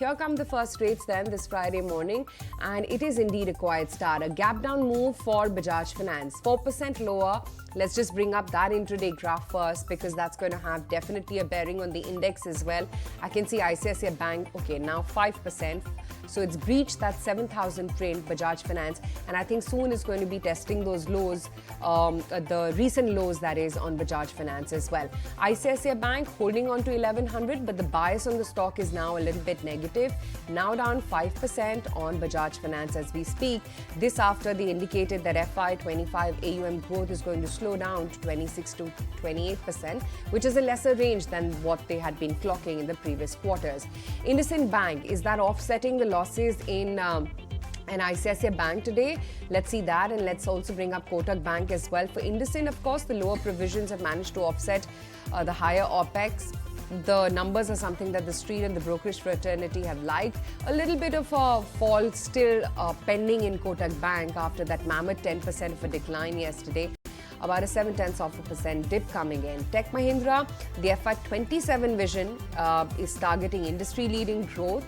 Here come the first rates then this Friday morning, and it is indeed a quiet start. A gap down move for Bajaj Finance, 4% lower. Let's just bring up that intraday graph first because that's going to have definitely a bearing on the index as well. I can see ICICI Bank, okay, now 5%. So it's breached that 7,000 trend, Bajaj Finance, and I think soon is going to be testing those lows, the recent lows that is on Bajaj Finance as well. ICICI Bank holding on to 1100, but the bias on the stock is now a little bit negative. Now down 5% on Bajaj Finance as we speak. This after they indicated that FY25 AUM growth is going to slow down to 26 to 28%, which is a lesser range than what they had been clocking in the previous quarters. IndusInd Bank, is that offsetting the losses in and ICICI Bank today? Let's see that, and let's also bring up Kotak Bank as well. For IndusInd, of course, the lower provisions have managed to offset the higher OPEX. The numbers are something that the street and the brokerage fraternity have liked. A little bit of a fall still pending in Kotak Bank after that mammoth 10% of a decline yesterday. About a 0.7% dip coming in. Tech Mahindra, the FY27 vision is targeting industry-leading growth.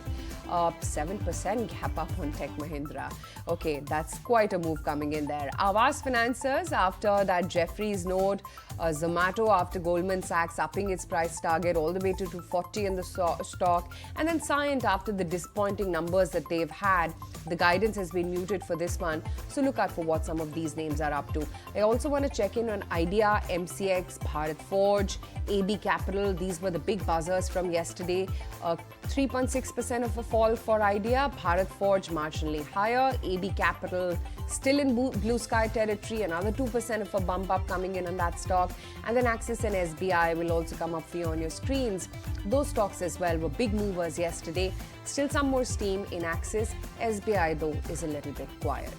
7% gap up on Tech Mahindra. Okay, that's quite a move coming in there. Aavas Financiers, after that Jefferies note, Zomato after Goldman Sachs upping its price target all the way to 240 in the stock, and then Cyient after the disappointing numbers that they've had. The guidance has been muted for this one, so look out for what some of these names are up to. I also want to check in on Idea, MCX, Bharat Forge, AB Capital. These were the big buzzers from yesterday. 3.6% of a fall for Idea, Bharat Forge marginally higher, AB Capital still in blue sky territory, another 2% of a bump up coming in on that stock, and then Axis and SBI will also come up for you on your screens. Those stocks as well were big movers yesterday. Still some more steam in Axis. SBI though is a little bit quiet.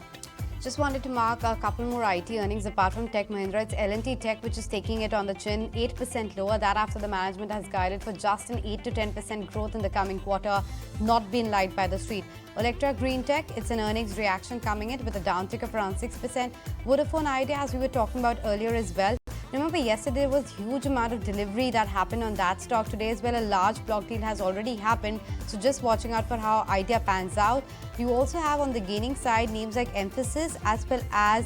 Just wanted to mark a couple more IT earnings apart from Tech Mahindra. It's L&T Tech which is taking it on the chin, 8% lower. That after the management has guided for just an 8 to 10% growth in the coming quarter, not been liked by the street. Electra Green Tech, it's an earnings reaction coming in with a downtick of around 6%. Vodafone Idea, as we were talking about earlier as well. Remember yesterday there was huge amount of delivery that happened on that stock. Today as well a large block deal has already happened. So just watching out for how Idea pans out. You also have on the gaining side names like Emphasis as well as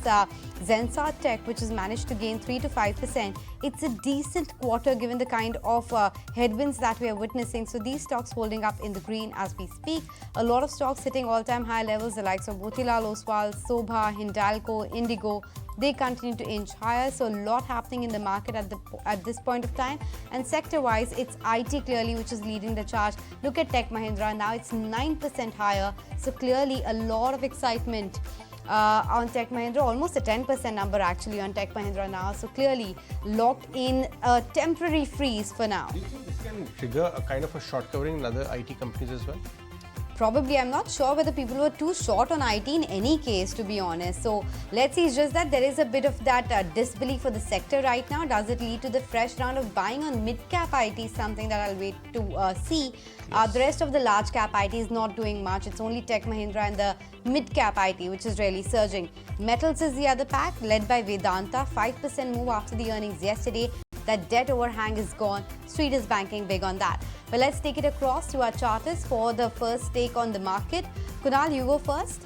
Zensar Tech, which has managed to gain 3 to 5%. It's a decent quarter given the kind of headwinds that we are witnessing. So these stocks holding up in the green as we speak. A lot of stocks hitting all-time high levels, the likes of Motilal Oswal, Sobha, Hindalco, Indigo. They continue to inch higher, so a lot happening in the market at this point of time. And sector-wise, it's IT clearly which is leading the charge. Look at Tech Mahindra, now it's 9% higher, so clearly a lot of excitement on Tech Mahindra, almost a 10% number actually on Tech Mahindra now, so clearly locked in a temporary freeze for now. Do you think this can trigger a kind of a short covering in other IT companies as well? Probably. I'm not sure whether people were too short on IT in any case, to be honest. So let's see. It's just that there is a bit of that disbelief for the sector right now. Does it lead to the fresh round of buying on mid-cap IT? Something that I'll wait to see. Yes. The rest of the large-cap IT is not doing much. It's only Tech Mahindra and the mid-cap IT which is really surging. Metals is the other pack, led by Vedanta. 5% move after the earnings yesterday. That debt overhang is gone. Street is banking big on that. But let's take it across to our charters for the first take on the market. Kunal, you go first.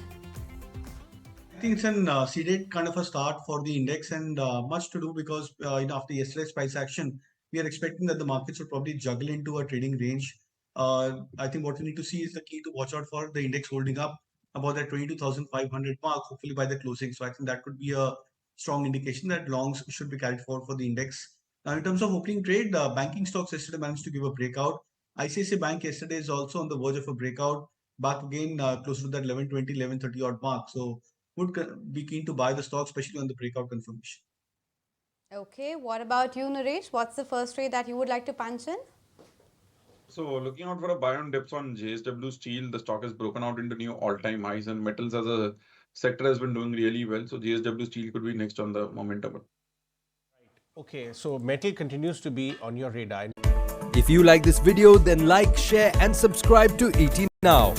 I think it's an seeded kind of a start for the index, and much to do because after yesterday's price action, we are expecting that the markets will probably juggle into a trading range. I think what we need to see is the key to watch out for the index holding up about that 22,500 mark, hopefully by the closing. So I think that could be a strong indication that longs should be carried forward for the index. Now, in terms of opening trade, banking stocks yesterday managed to give a breakout. ICICI Bank yesterday is also on the verge of a breakout, back again closer to that 1120, 1130 odd mark. So would be keen to buy the stock, especially on the breakout confirmation. Okay, what about you, Naresh? What's the first trade that you would like to punch in? So looking out for a buy on dips on JSW Steel, the stock has broken out into new all-time highs, and metals as a sector has been doing really well. So JSW Steel could be next on the momentum. Okay, so metal continues to be on your radar. If you like this video, then like, share and subscribe to ET Now.